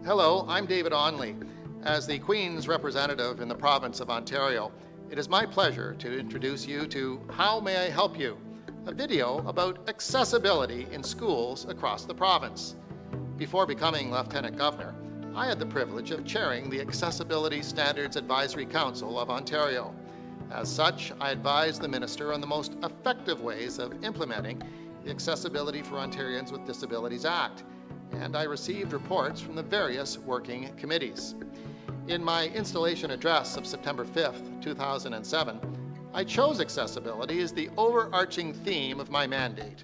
Hello, I'm David Onley. As the Queen's representative in the province of Ontario, it is my pleasure to introduce you to How May I Help You?, a video about accessibility in schools across the province. Before becoming Lieutenant Governor, I had the privilege of chairing the Accessibility Standards Advisory Council of Ontario. As such, I advised the Minister on the most effective ways of implementing the Accessibility for Ontarians with Disabilities Act, and I received reports from the various working committees. In my installation address of September 5th, 2007, I chose accessibility as the overarching theme of my mandate.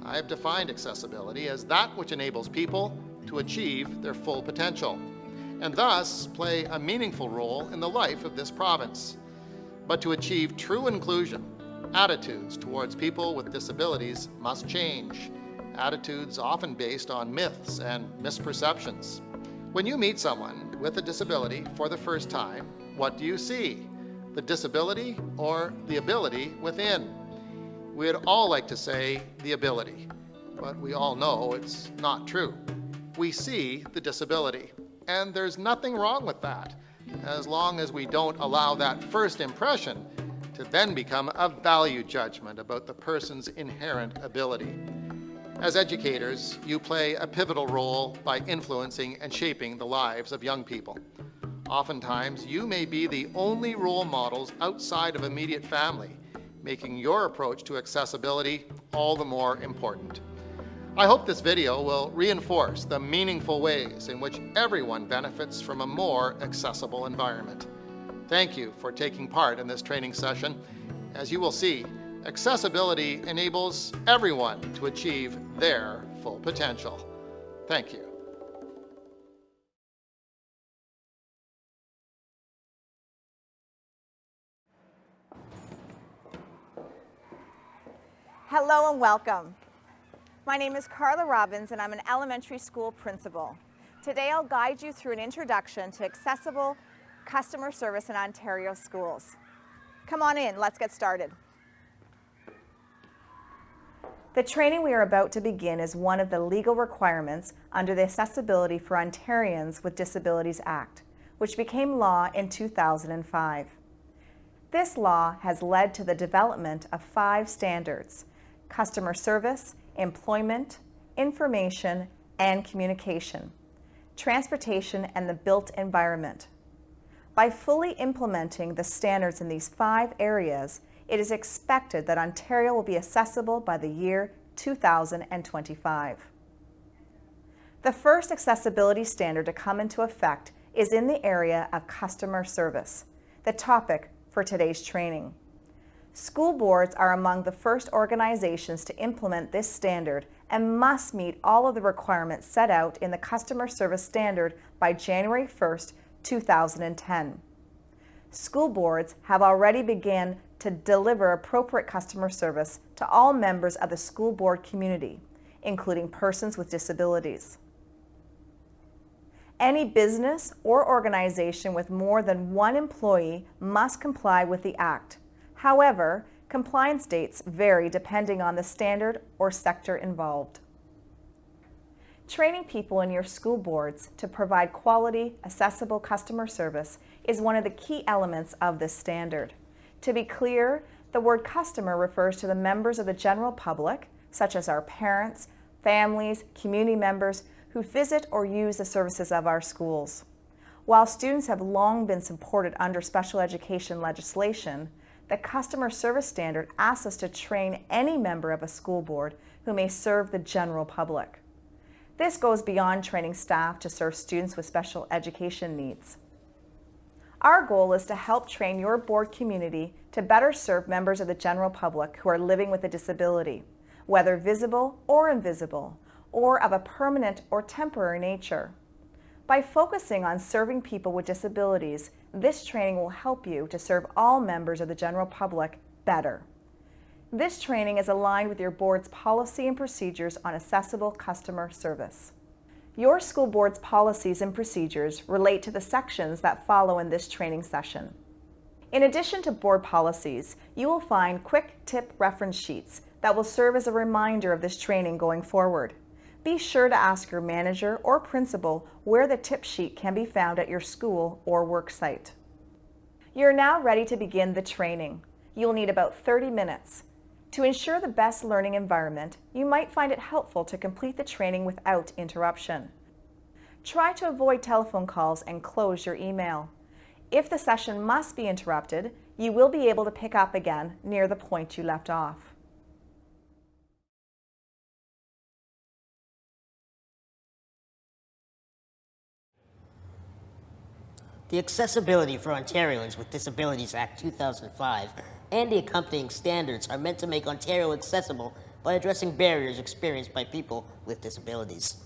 I have defined accessibility as that which enables people to achieve their full potential, and thus play a meaningful role in the life of this province. But to achieve true inclusion, attitudes towards people with disabilities must change. Attitudes often based on myths and misperceptions. When you meet someone with a disability for the first time, what do you see? The disability or the ability within? We'd all like to say the ability, but we all know it's not true. We see the disability, and there's nothing wrong with that, as long as we don't allow that first impression to then become a value judgment about the person's inherent ability. As educators, you play a pivotal role by influencing and shaping the lives of young people. Oftentimes, you may be the only role models outside of immediate family, making your approach to accessibility all the more important. I hope this video will reinforce the meaningful ways in which everyone benefits from a more accessible environment. Thank you for taking part in this training session. As you will see, accessibility enables everyone to achieve their full potential. Thank you. Hello and welcome. My name is Carla Robbins and I'm an elementary school principal. Today I'll guide you through an introduction to accessible customer service in Ontario schools. Come on in, let's get started. The training we are about to begin is one of the legal requirements under the Accessibility for Ontarians with Disabilities Act, which became law in 2005. This law has led to the development of 5 standards: customer service, employment, information, and communication, transportation, and the built environment. By fully implementing the standards in these 5 areas, it is expected that Ontario will be accessible by the year 2025. The first accessibility standard to come into effect is in the area of customer service, the topic for today's training. School boards are among the first organizations to implement this standard and must meet all of the requirements set out in the customer service standard by January 1st, 2010. School boards have already begun to deliver appropriate customer service to all members of the school board community, including persons with disabilities. Any business or organization with more than 1 employee must comply with the Act. However, compliance dates vary depending on the standard or sector involved. Training people in your school boards to provide quality, accessible customer service is one of the key elements of this standard. To be clear, the word customer refers to the members of the general public, such as our parents, families, community members, who visit or use the services of our schools. While students have long been supported under special education legislation, the customer service standard asks us to train any member of a school board who may serve the general public. This goes beyond training staff to serve students with special education needs. Our goal is to help train your board community to better serve members of the general public who are living with a disability, whether visible or invisible, or of a permanent or temporary nature. By focusing on serving people with disabilities, this training will help you to serve all members of the general public better. This training is aligned with your board's policy and procedures on accessible customer service. Your school board's policies and procedures relate to the sections that follow in this training session. In addition to board policies, you will find quick tip reference sheets that will serve as a reminder of this training going forward. Be sure to ask your manager or principal where the tip sheet can be found at your school or work site. You're now ready to begin the training. You'll need about 30 minutes. To ensure the best learning environment, you might find it helpful to complete the training without interruption. Try to avoid telephone calls and close your email. If the session must be interrupted, you will be able to pick up again near the point you left off. The Accessibility for Ontarians with Disabilities Act 2005 and the accompanying standards are meant to make Ontario accessible by addressing barriers experienced by people with disabilities.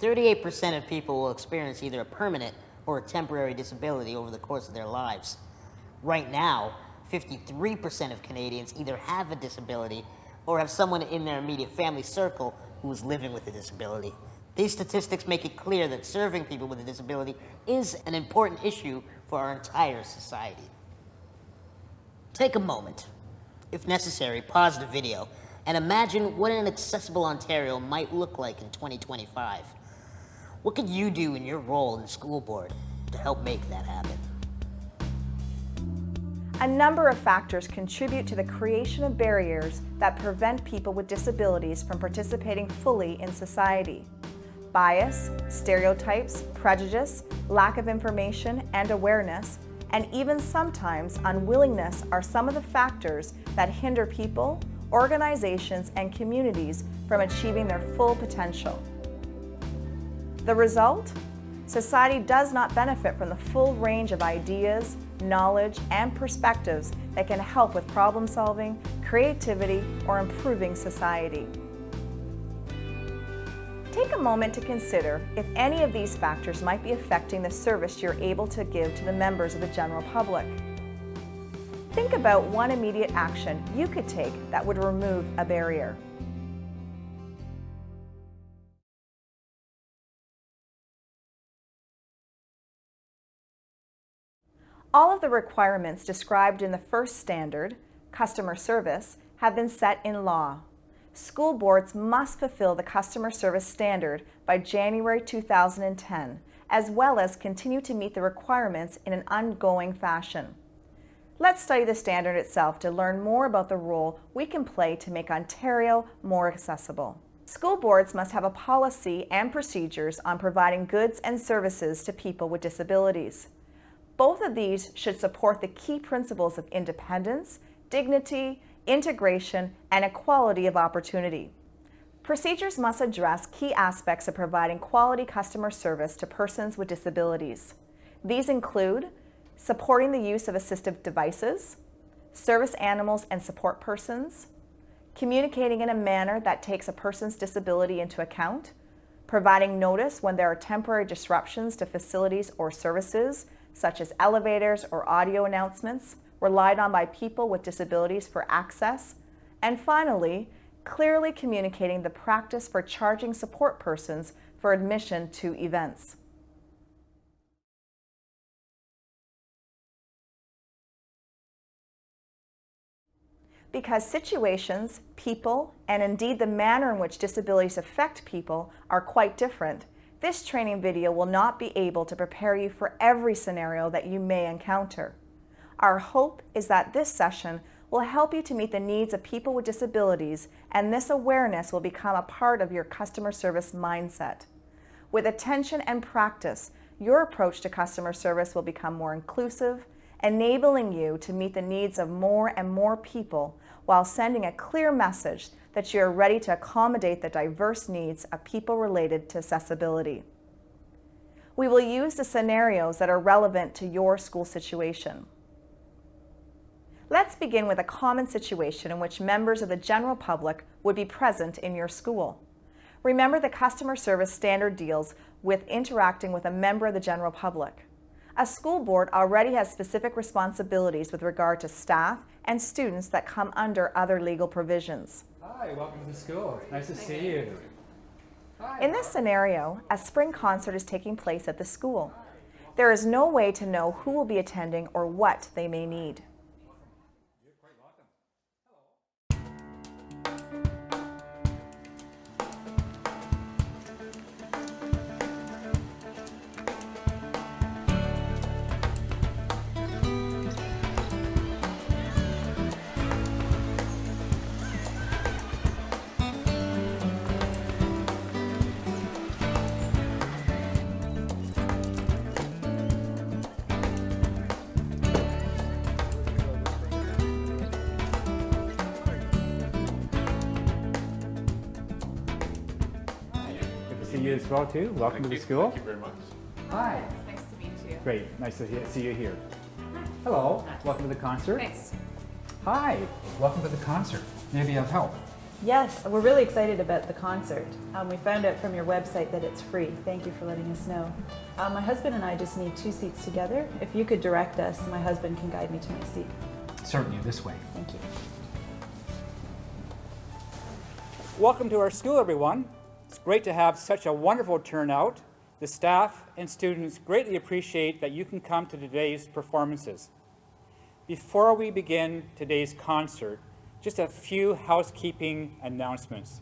38% of people will experience either a permanent or a temporary disability over the course of their lives. Right now, 53% of Canadians either have a disability or have someone in their immediate family circle who is living with a disability. These statistics make it clear that serving people with a disability is an important issue for our entire society. Take a moment. If necessary, pause the video and imagine what an accessible Ontario might look like in 2025. What could you do in your role in the school board to help make that happen? A number of factors contribute to the creation of barriers that prevent people with disabilities from participating fully in society. Bias, stereotypes, prejudice, lack of information and awareness, and even sometimes unwillingness are some of the factors that hinder people, organizations, and communities from achieving their full potential. The result? Society does not benefit from the full range of ideas, knowledge, and perspectives that can help with problem solving, creativity, or improving society. Take a moment to consider if any of these factors might be affecting the service you're able to give to the members of the general public. Think about one immediate action you could take that would remove a barrier. All of the requirements described in the first standard, customer service, have been set in law. School boards must fulfill the customer service standard by January 2010, as well as continue to meet the requirements in an ongoing fashion. Let's study the standard itself to learn more about the role we can play to make Ontario more accessible. School boards must have a policy and procedures on providing goods and services to people with disabilities. Both of these should support the key principles of independence, dignity, integration, and equality of opportunity. Procedures must address key aspects of providing quality customer service to persons with disabilities. These include supporting the use of assistive devices, service animals and support persons, communicating in a manner that takes a person's disability into account, providing notice when there are temporary disruptions to facilities or services, such as elevators or audio announcements, relied on by people with disabilities for access, and finally, clearly communicating the practice for charging support persons for admission to events. Because situations, people, and indeed the manner in which disabilities affect people are quite different, this training video will not be able to prepare you for every scenario that you may encounter. Our hope is that this session will help you to meet the needs of people with disabilities, and this awareness will become a part of your customer service mindset. With attention and practice, your approach to customer service will become more inclusive, enabling you to meet the needs of more and more people while sending a clear message that you are ready to accommodate the diverse needs of people related to accessibility. We will use the scenarios that are relevant to your school situation. Let's begin with a common situation in which members of the general public would be present in your school. Remember, the customer service standard deals with interacting with a member of the general public. A school board already has specific responsibilities with regard to staff and students that come under other legal provisions. Hi, welcome to school. Nice to see you. In this scenario, a spring concert is taking place at the school. There is no way to know who will be attending or what they may need. you as well too. Welcome to the school. Thank you very much. Hi. Nice to meet you. Great. Nice to see you here. Hello. Welcome to the concert. Thanks. Hi. Welcome to the concert. Maybe I've helped. Yes, we're really excited about the concert. We found out from your website that it's free. Thank you for letting us know. My husband and I just need 2 seats together. If you could direct us, my husband can guide me to my seat. Certainly, this way. Thank you. Welcome to our school, everyone. It's great to have such a wonderful turnout. The staff and students greatly appreciate that you can come to today's performances. Before we begin today's concert, just a few housekeeping announcements.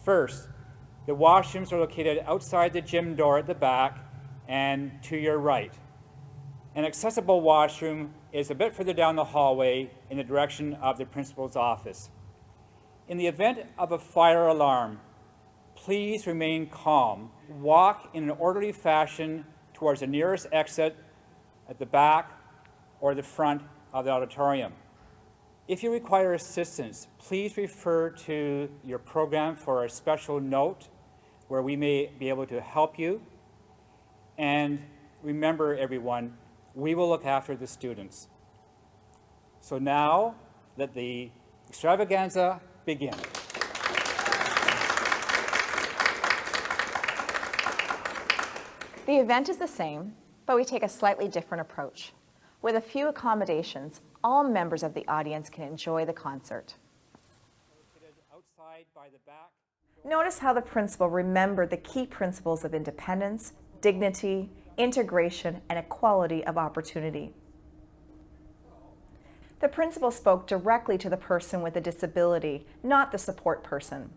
First, the washrooms are located outside the gym door at the back and to your right. An accessible washroom is a bit further down the hallway in the direction of the principal's office. In the event of a fire alarm, please remain calm. Walk in an orderly fashion towards the nearest exit at the back or the front of the auditorium. If you require assistance, please refer to your program for a special note where we may be able to help you. And remember, everyone, we will look after the students. So now, let the extravaganza begin. The event is the same, but we take a slightly different approach. With a few accommodations, all members of the audience can enjoy the concert. Outside by the back. Notice how the principal remembered the key principles of independence, dignity, integration, and equality of opportunity. The principal spoke directly to the person with a disability, not the support person.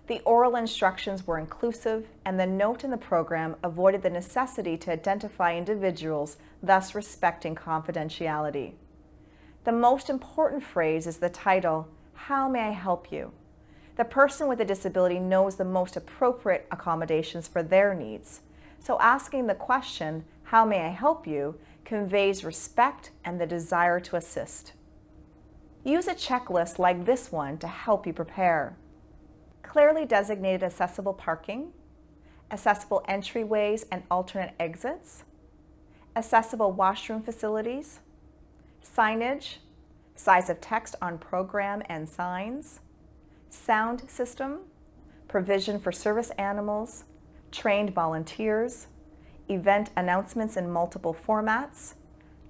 The oral instructions were inclusive, and the note in the program avoided the necessity to identify individuals, thus respecting confidentiality. The most important phrase is the title, "How may I help you?" The person with a disability knows the most appropriate accommodations for their needs. So asking the question, "How may I help you?" conveys respect and the desire to assist. Use a checklist like this one to help you prepare. Clearly designated accessible parking, accessible entryways and alternate exits, accessible washroom facilities, signage, size of text on program and signs, sound system, provision for service animals, trained volunteers, event announcements in multiple formats,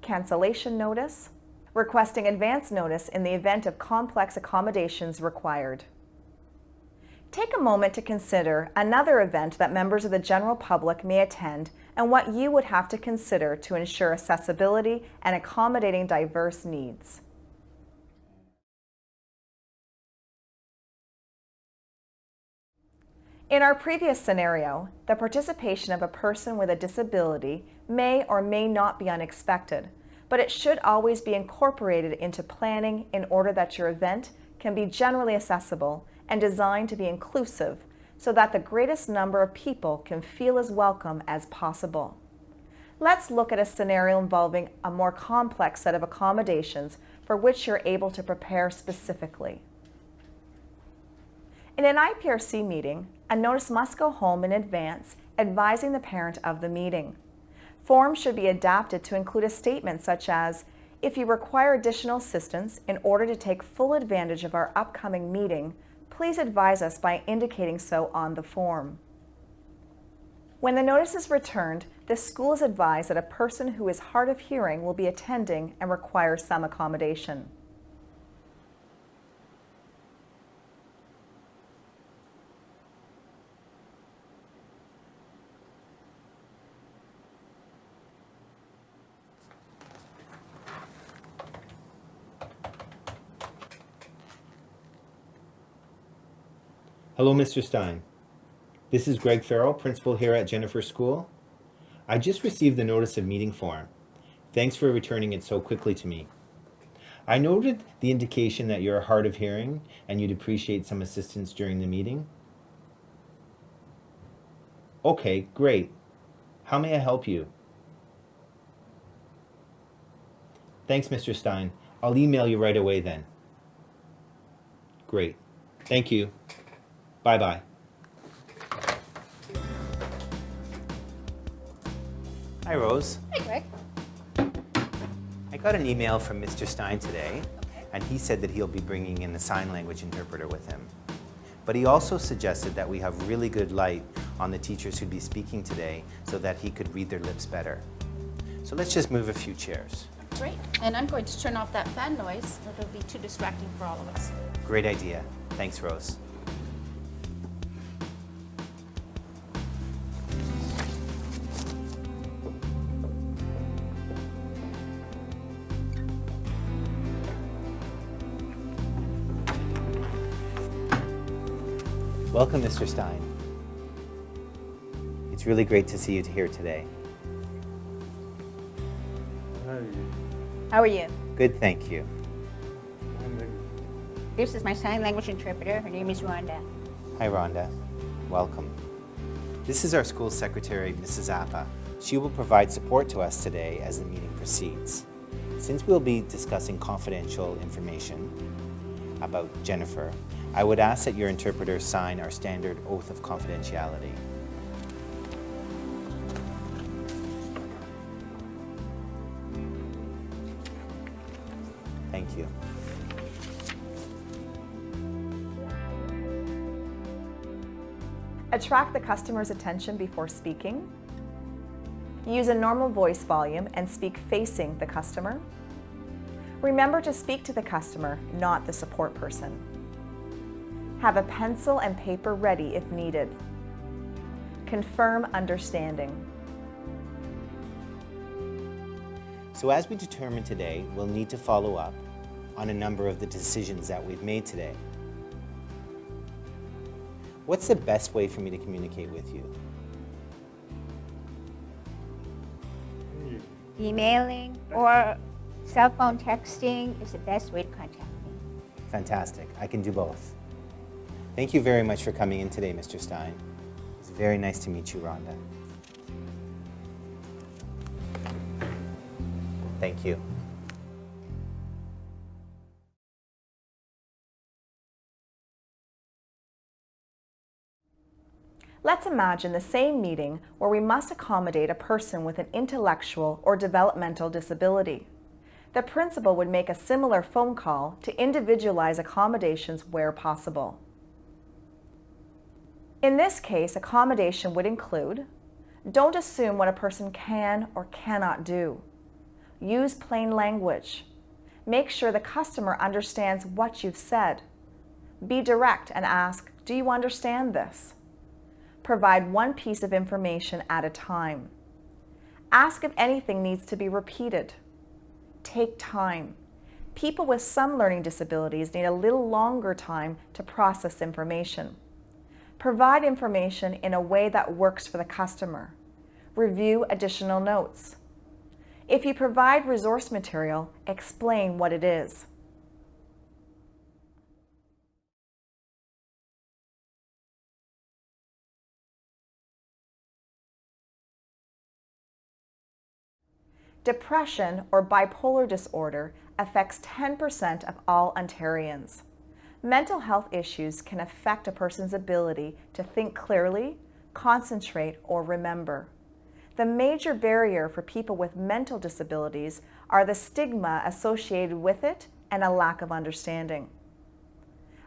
cancellation notice, requesting advance notice in the event of complex accommodations required. Take a moment to consider another event that members of the general public may attend and what you would have to consider to ensure accessibility and accommodating diverse needs. In our previous scenario, the participation of a person with a disability may or may not be unexpected, but it should always be incorporated into planning in order that your event can be generally accessible and designed to be inclusive so that the greatest number of people can feel as welcome as possible. Let's look at a scenario involving a more complex set of accommodations for which you're able to prepare specifically. In an IPRC meeting, a notice must go home in advance advising the parent of the meeting. Forms should be adapted to include a statement such as, "If you require additional assistance in order to take full advantage of our upcoming meeting, please advise us by indicating so on the form." When the notice is returned, the school is advised that a person who is hard of hearing will be attending and requires some accommodation. Hello, Mr. Stein. This is Greg Farrell, principal here at Jennifer School. I just received the notice of meeting form. Thanks for returning it so quickly to me. I noted the indication that you're hard of hearing and you'd appreciate some assistance during the meeting. Okay, great. How may I help you? Thanks, Mr. Stein. I'll email you right away then. Great. Thank you. Bye-bye. Hi, Rose. Hi, Greg. I got an email from Mr. Stein today, and he said that he'll be bringing in a sign language interpreter with him. But he also suggested that we have really good light on the teachers who'd be speaking today so that he could read their lips better. So let's just move a few chairs. Great. And I'm going to turn off that fan noise. It'll be too distracting for all of us. Great idea. Thanks, Rose. Welcome, Mr. Stein. It's really great to see you here today. How are you? Good, thank you. This is my sign language interpreter. Her name is Rhonda. Hi, Rhonda. Welcome. This is our school secretary, Mrs. Appa. She will provide support to us today as the meeting proceeds. Since we'll be discussing confidential information about Jennifer, I would ask that your interpreter sign our standard oath of confidentiality. Thank you. Attract the customer's attention before speaking. Use a normal voice volume and speak facing the customer. Remember to speak to the customer, not the support person. Have a pencil and paper ready if needed. Confirm understanding. So as we determined today, we'll need to follow up on a number of the decisions that we've made today. What's the best way for me to communicate with you? Emailing or cell phone texting is the best way to contact me. Fantastic. I can do both. Thank you very much for coming in today, Mr. Stein. It's very nice to meet you, Rhonda. Thank you. Let's imagine the same meeting where we must accommodate a person with an intellectual or developmental disability. The principal would make a similar phone call to individualize accommodations where possible. In this case, accommodation would include: don't assume what a person can or cannot do. Use plain language. Make sure the customer understands what you've said. Be direct and ask, do you understand this? Provide one piece of information at a time. Ask if anything needs to be repeated. Take time. People with some learning disabilities need a little longer time to process information. Provide information in a way that works for the customer. Review additional notes. If you provide resource material, explain what it is. Depression or bipolar disorder affects 10% of all Ontarians. Mental health issues can affect a person's ability to think clearly, concentrate, or remember. The major barrier for people with mental disabilities are the stigma associated with it and a lack of understanding.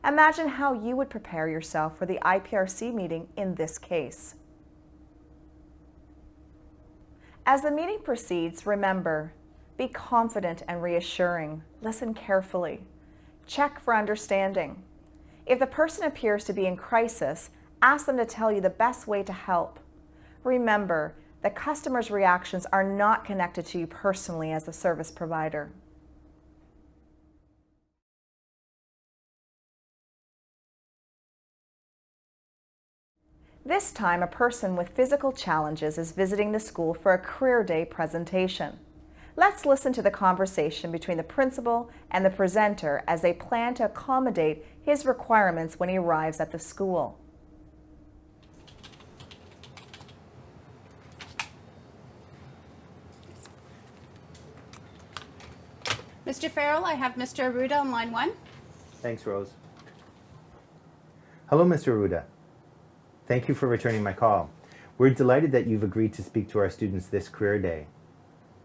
Imagine how you would prepare yourself for the IPRC meeting in this case. As the meeting proceeds, remember, be confident and reassuring. Listen carefully. Check for understanding. If the person appears to be in crisis, ask them to tell you the best way to help. Remember, the customer's reactions are not connected to you personally as the service provider. This time, a person with physical challenges is visiting the school for a career day presentation. Let's listen to the conversation between the principal and the presenter as they plan to accommodate his requirements when he arrives at the school. Mr. Farrell, I have Mr. Aruda on line 1. Thanks, Rose. Hello, Mr. Aruda. Thank you for returning my call. We're delighted that you've agreed to speak to our students this career day.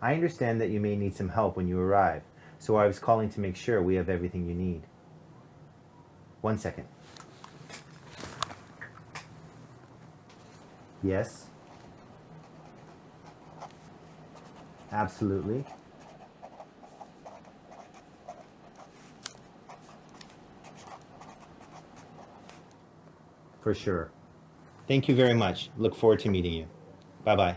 I understand that you may need some help when you arrive, so I was calling to make sure we have everything you need. 1 second. Yes? Absolutely. For sure. Thank you very much. Look forward to meeting you. Bye-bye.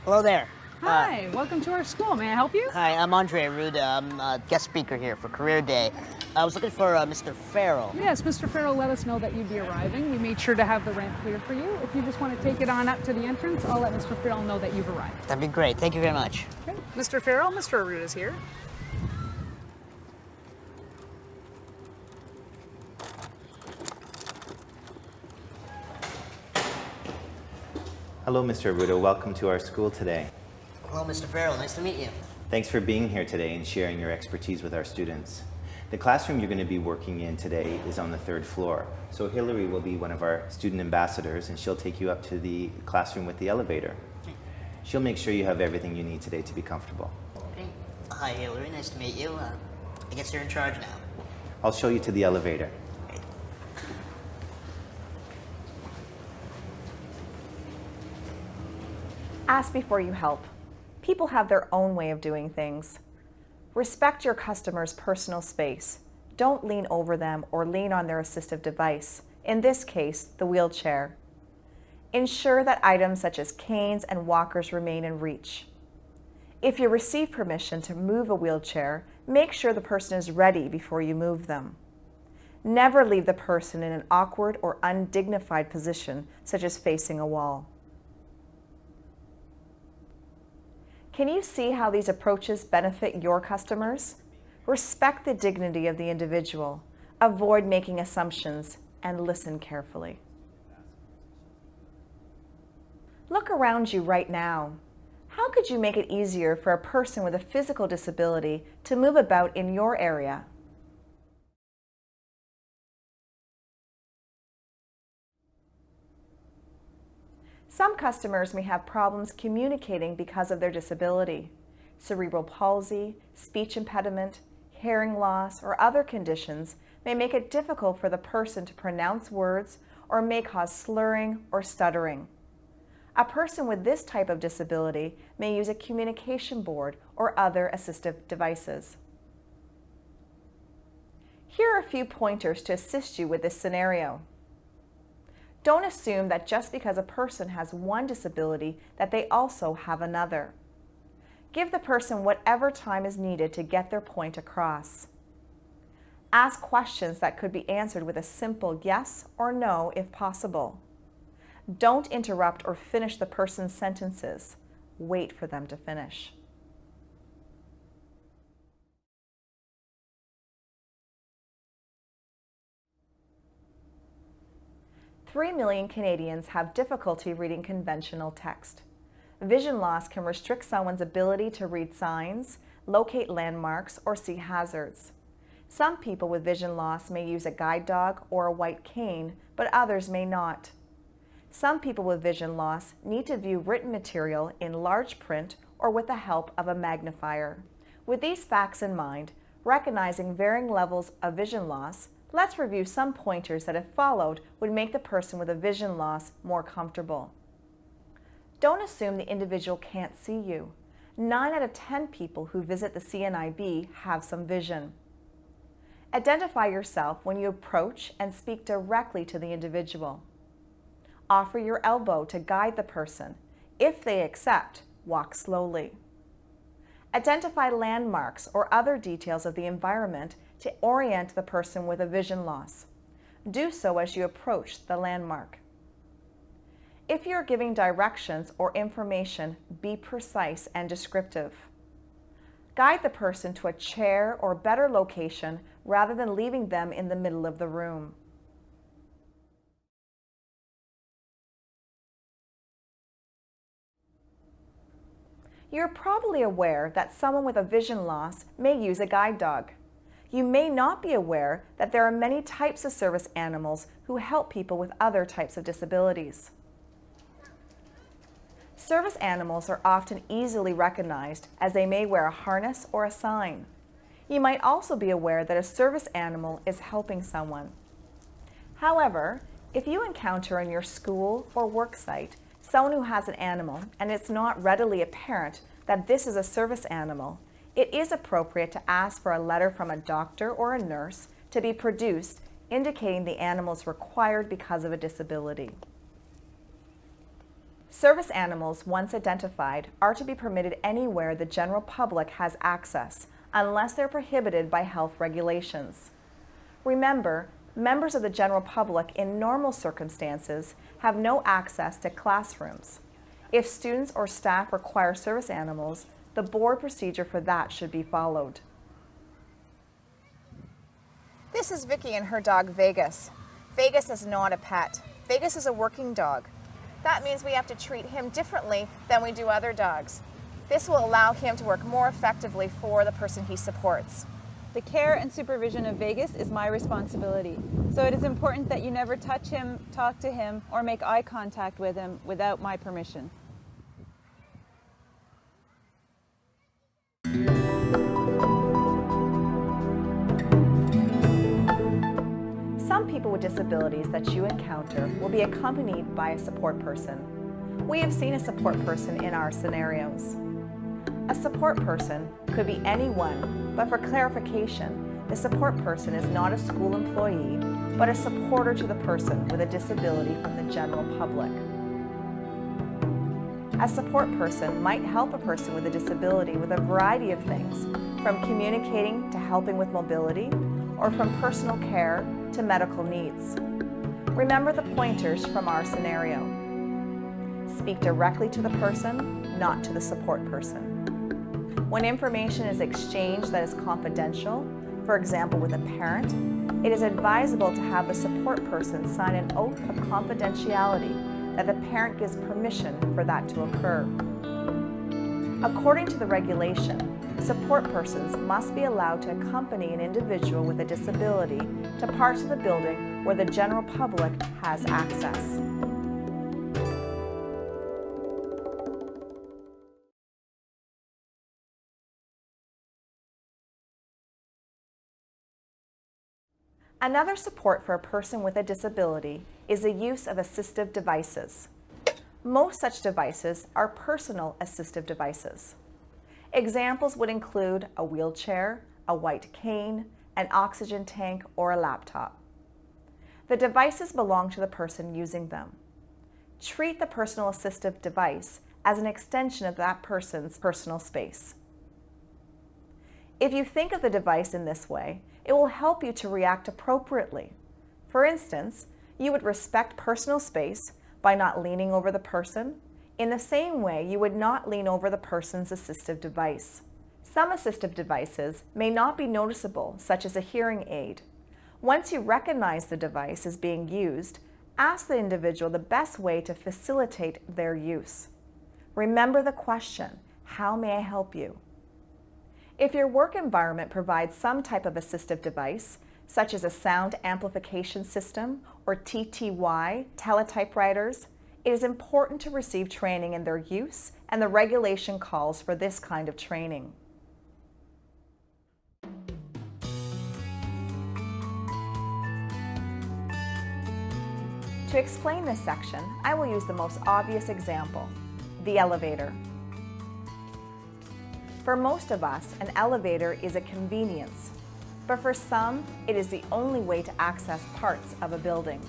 Hello there. Hi, welcome to our school. May I help you? Hi, I'm Andre Arruda. I'm a guest speaker here for Career Day. I was looking for Mr. Farrell. Yes, Mr. Farrell let us know that you'd be arriving. We made sure to have the ramp cleared for you. If you just want to take it on up to the entrance, I'll let Mr. Farrell know that you've arrived. That'd be great. Thank you very much. Okay. Mr. Farrell, Mr. Arruda's here. Hello, Mr. Arruda. Welcome to our school today. Hello, Mr. Farrell. Nice to meet you. Thanks for being here today and sharing your expertise with our students. The classroom you're going to be working in today is on the 3rd floor. So Hillary will be one of our student ambassadors, and she'll take you up to the classroom with the elevator. She'll make sure you have everything you need today to be comfortable. Okay. Hi, Hillary. Nice to meet you. I guess you're in charge now. I'll show you to the elevator. Ask before you help. People have their own way of doing things. Respect your customer's personal space. Don't lean over them or lean on their assistive device, in this case, the wheelchair. Ensure that items such as canes and walkers remain in reach. If you receive permission to move a wheelchair, make sure the person is ready before you move them. Never leave the person in an awkward or undignified position, such as facing a wall. Can you see how these approaches benefit your customers? Respect the dignity of the individual. Avoid making assumptions and listen carefully. Look around you right now. How could you make it easier for a person with a physical disability to move about in your area? Some customers may have problems communicating because of their disability. Cerebral palsy, speech impediment, hearing loss, or other conditions may make it difficult for the person to pronounce words or may cause slurring or stuttering. A person with this type of disability may use a communication board or other assistive devices. Here are a few pointers to assist you with this scenario. Don't assume that just because a person has one disability that they also have another. Give the person whatever time is needed to get their point across. Ask questions that could be answered with a simple yes or no if possible. Don't interrupt or finish the person's sentences. Wait for them to finish. Three million Canadians have difficulty reading conventional text. Vision loss can restrict someone's ability to read signs, locate landmarks, or see hazards. Some people with vision loss may use a guide dog or a white cane, but others may not. Some people with vision loss need to view written material in large print or with the help of a magnifier. With these facts in mind, recognizing varying levels of vision loss, let's review some pointers that, if followed, would make the person with a vision loss more comfortable. Don't assume the individual can't see you. 9 out of 10 people who visit the CNIB have some vision. Identify yourself when you approach and speak directly to the individual. Offer your elbow to guide the person. If they accept, walk slowly. Identify landmarks or other details of the environment to orient the person with a vision loss. Do so as you approach the landmark. If you're giving directions or information, be precise and descriptive. Guide the person to a chair or better location rather than leaving them in the middle of the room. You're probably aware that someone with a vision loss may use a guide dog. You may not be aware that there are many types of service animals who help people with other types of disabilities. Service animals are often easily recognized as they may wear a harness or a sign. You might also be aware that a service animal is helping someone. However, if you encounter in your school or work site someone who has an animal and it's not readily apparent that this is a service animal, it is appropriate to ask for a letter from a doctor or a nurse to be produced indicating the animal is required because of a disability. Service animals, once identified, are to be permitted anywhere the general public has access, unless they're prohibited by health regulations. Remember, members of the general public in normal circumstances have no access to classrooms. If students or staff require service animals, the board procedure for that should be followed. This is Vicky and her dog Vegas. Vegas is not a pet. Vegas is a working dog. That means we have to treat him differently than we do other dogs. This will allow him to work more effectively for the person he supports. The care and supervision of Vegas is my responsibility, so it is important that you never touch him, talk to him, or make eye contact with him without my permission. Some people with disabilities that you encounter will be accompanied by a support person. We have seen a support person in our scenarios. A support person could be anyone, but for clarification, the support person is not a school employee, but a supporter to the person with a disability from the general public. A support person might help a person with a disability with a variety of things, from communicating to helping with mobility, or from personal care to medical needs. Remember the pointers from our scenario. Speak directly to the person, not to the support person. When information is exchanged that is confidential, for example with a parent, it is advisable to have the support person sign an oath of confidentiality that the parent gives permission for that to occur. According to the regulation, support persons must be allowed to accompany an individual with a disability to parts of the building where the general public has access. Another support for a person with a disability is the use of assistive devices. Most such devices are personal assistive devices. Examples would include a wheelchair, a white cane, an oxygen tank, or a laptop. The devices belong to the person using them. Treat the personal assistive device as an extension of that person's personal space. If you think of the device in this way, it will help you to react appropriately. For instance, you would respect personal space by not leaning over the person, in the same way you would not lean over the person's assistive device. Some assistive devices may not be noticeable, such as a hearing aid. Once you recognize the device is being used, ask the individual the best way to facilitate their use. Remember the question, how may I help you? If your work environment provides some type of assistive device, such as a sound amplification system or TTY, teletypewriters, it is important to receive training in their use, and the regulation calls for this kind of training. To explain this section, I will use the most obvious example, the elevator. For most of us, an elevator is a convenience, but for some, it is the only way to access parts of a building.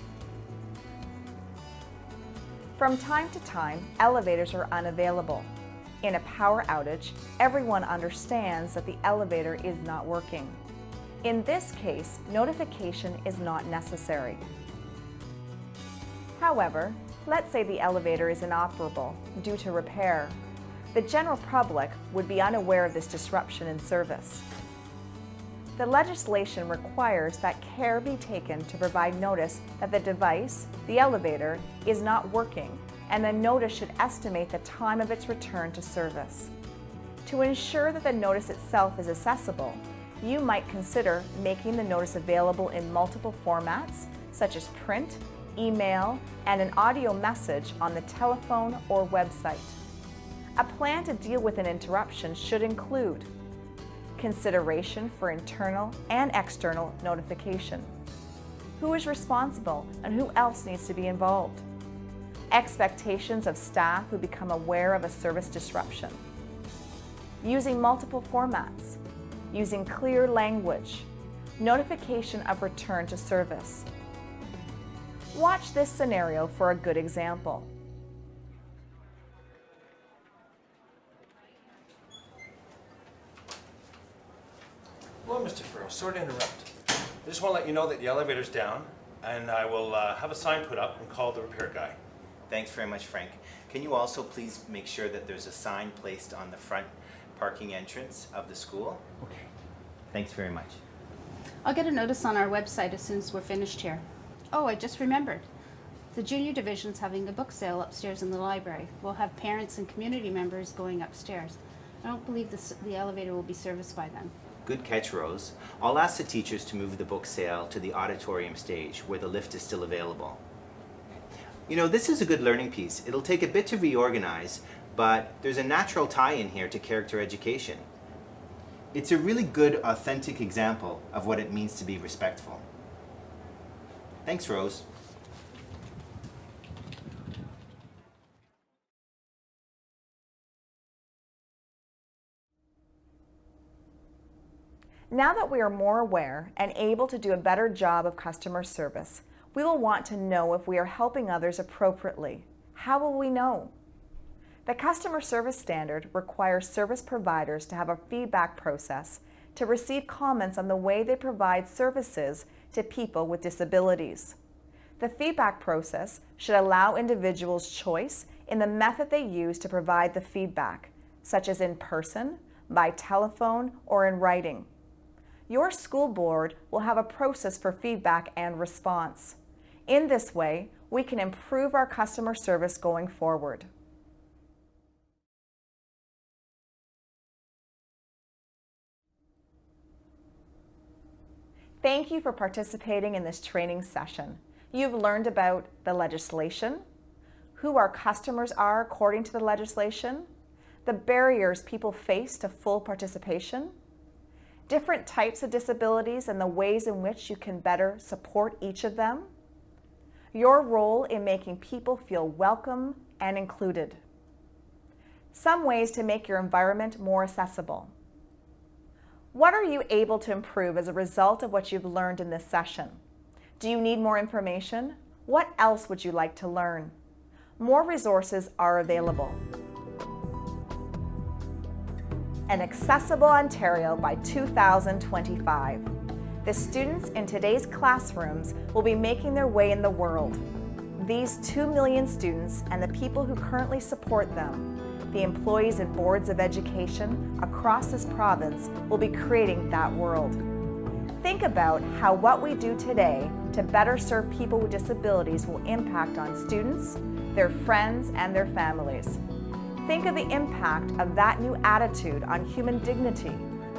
From time to time, elevators are unavailable. In a power outage, everyone understands that the elevator is not working. In this case, notification is not necessary. However, let's say the elevator is inoperable due to repair. The general public would be unaware of this disruption in service. The legislation requires that care be taken to provide notice that the device, the elevator, is not working, and the notice should estimate the time of its return to service. To ensure that the notice itself is accessible, you might consider making the notice available in multiple formats, such as print, email, and an audio message on the telephone or website. A plan to deal with an interruption should include consideration for internal and external notification. Who is responsible and who else needs to be involved? Expectations of staff who become aware of a service disruption. Using multiple formats. Using clear language. Notification of return to service. Watch this scenario for a good example. Hello, Mr. Farrell. Sorry to interrupt. I just want to let you know that the elevator's down, and I will have a sign put up and call the repair guy. Thanks very much, Frank. Can you also please make sure that there's a sign placed on the front parking entrance of the school? Okay. Thanks very much. I'll get a notice on our website as soon as we're finished here. Oh, I just remembered. The junior division's having a book sale upstairs in the library. We'll have parents and community members going upstairs. I don't believe the elevator will be serviced by then. Good catch, Rose. I'll ask the teachers to move the book sale to the auditorium stage where the lift is still available. You know, this is a good learning piece. It'll take a bit to reorganize, but there's a natural tie in here to character education. It's a really good, authentic example of what it means to be respectful. Thanks, Rose. Now that we are more aware and able to do a better job of customer service, we will want to know if we are helping others appropriately. How will we know? The customer service standard requires service providers to have a feedback process to receive comments on the way they provide services to people with disabilities. The feedback process should allow individuals choice in the method they use to provide the feedback, such as in person, by telephone, or in writing. Your school board will have a process for feedback and response. In this way, we can improve our customer service going forward. Thank you for participating in this training session. You've learned about the legislation, who our customers are according to the legislation, the barriers people face to full participation, different types of disabilities and the ways in which you can better support each of them, your role in making people feel welcome and included, some ways to make your environment more accessible. What are you able to improve as a result of what you've learned in this session? Do you need more information? What else would you like to learn? More resources are available. An Accessible Ontario by 2025. The students in today's classrooms will be making their way in the world. These 2 million students and the people who currently support them, the employees and boards of education across this province, will be creating that world. Think about how what we do today to better serve people with disabilities will impact on students, their friends, and their families. Think of the impact of that new attitude on human dignity,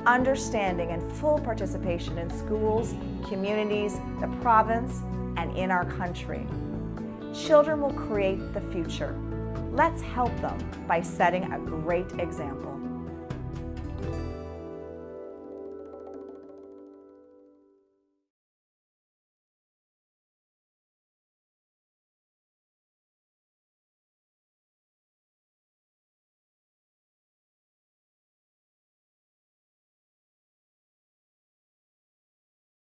understanding, and full participation in schools, communities, the province, and in our country. Children will create the future. Let's help them by setting a great example.